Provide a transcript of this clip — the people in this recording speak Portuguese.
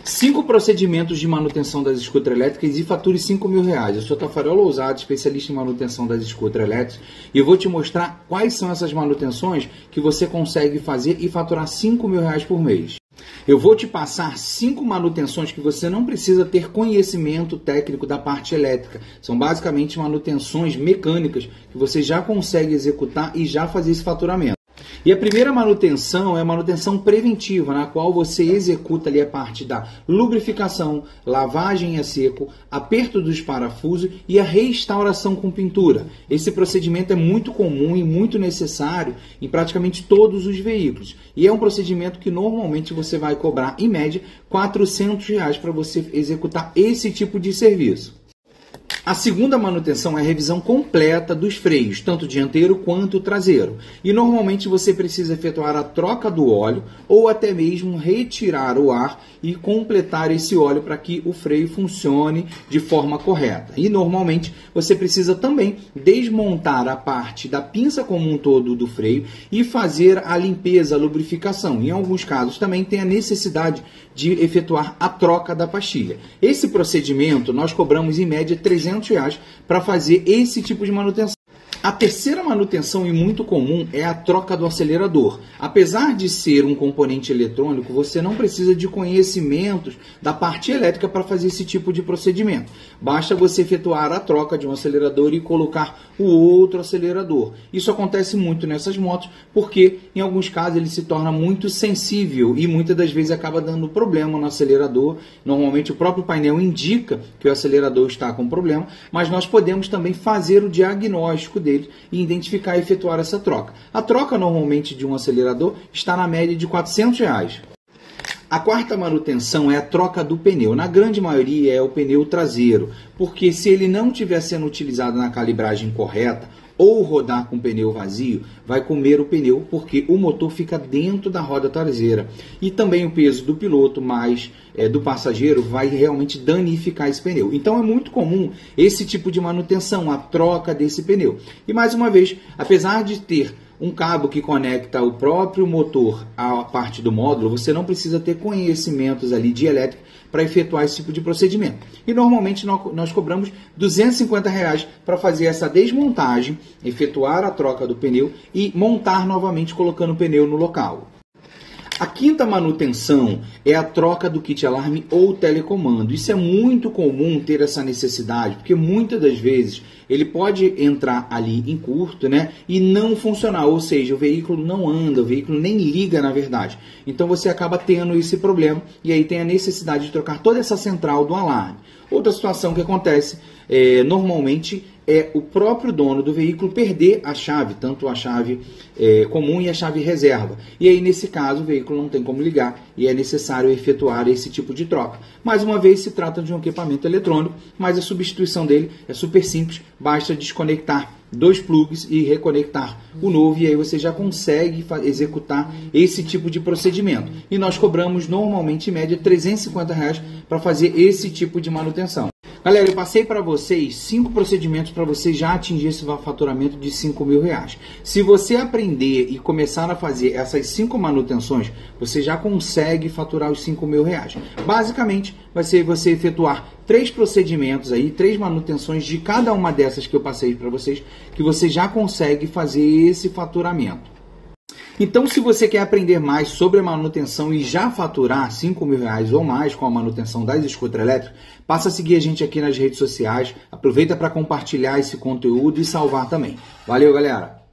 5 procedimentos de manutenção das escutas elétricas e fature R$5.000. Eu sou Tafarel Ousado, especialista em manutenção das escutas elétricas, e eu vou te mostrar quais são essas manutenções que você consegue fazer e faturar R$5.000 por mês. Eu vou te passar 5 manutenções que você não precisa ter conhecimento técnico da parte elétrica. São basicamente manutenções mecânicas que você já consegue executar e já fazer esse faturamento. E a primeira manutenção é a manutenção preventiva, na qual você executa ali a parte da lubrificação, lavagem a seco, aperto dos parafusos e a restauração com pintura. Esse procedimento é muito comum e muito necessário em praticamente todos os veículos. E é um procedimento que normalmente você vai cobrar, em média, R$400 para você executar esse tipo de serviço. A segunda manutenção é a revisão completa dos freios, tanto dianteiro quanto traseiro. E normalmente você precisa efetuar a troca do óleo ou até mesmo retirar o ar e completar esse óleo para que o freio funcione de forma correta. E normalmente você precisa também desmontar a parte da pinça como um todo do freio e fazer a limpeza, a lubrificação. Em alguns casos também tem a necessidade de efetuar a troca da pastilha. Esse procedimento nós cobramos em média R$300 para fazer esse tipo de manutenção. A terceira manutenção e muito comum é a troca do acelerador. Apesar de ser um componente eletrônico, você não precisa de conhecimentos da parte elétrica para fazer esse tipo de procedimento. Basta você efetuar a troca de um acelerador e colocar o outro acelerador. Isso acontece muito nessas motos porque em alguns casos ele se torna muito sensível e muitas das vezes acaba dando problema no acelerador. Normalmente o próprio painel indica que o acelerador está com problema, mas nós podemos também fazer o diagnóstico dele e identificar e efetuar essa troca. A troca normalmente de um acelerador está na média de R$400. A quarta manutenção é a troca do pneu. Na grande maioria é o pneu traseiro, porque se ele não estiver sendo utilizado na calibragem correta ou rodar com pneu vazio, vai comer o pneu porque o motor fica dentro da roda traseira. E também o peso do piloto mais do passageiro vai realmente danificar esse pneu. Então é muito comum esse tipo de manutenção, a troca desse pneu. E mais uma vez, apesar de ter um cabo que conecta o próprio motor à parte do módulo, você não precisa ter conhecimentos ali de elétrica para efetuar esse tipo de procedimento. E normalmente nós cobramos R$250 para fazer essa desmontagem, efetuar a troca do pneu e montar novamente colocando o pneu no local. A quinta manutenção é a troca do kit alarme ou telecomando. Isso é muito comum ter essa necessidade, porque muitas das vezes ele pode entrar ali em curto, né, e não funcionar, ou seja, o veículo não anda, o veículo nem liga na verdade. Então você acaba tendo esse problema e aí tem a necessidade de trocar toda essa central do alarme. Outra situação que acontece normalmente é o próprio dono do veículo perder a chave, tanto a chave comum e a chave reserva. E aí, nesse caso, o veículo não tem como ligar e é necessário efetuar esse tipo de troca. Mais uma vez, se trata de um equipamento eletrônico, mas a substituição dele é super simples, basta desconectar 2 plugs e reconectar o novo e aí você já consegue executar esse tipo de procedimento. E nós cobramos normalmente em média R$350 para fazer esse tipo de manutenção. Galera, eu passei para vocês 5 procedimentos para você já atingir esse faturamento de R$5.000. Se você aprender e começar a fazer essas 5 manutenções, você já consegue faturar os R$5.000. Basicamente, vai ser você efetuar 3 procedimentos aí, 3 manutenções de cada uma dessas que eu passei para vocês, que você já consegue fazer esse faturamento. Então, se você quer aprender mais sobre a manutenção e já faturar R$5.000 ou mais com a manutenção das escutas elétricas, passa a seguir a gente aqui nas redes sociais, aproveita para compartilhar esse conteúdo e salvar também. Valeu, galera!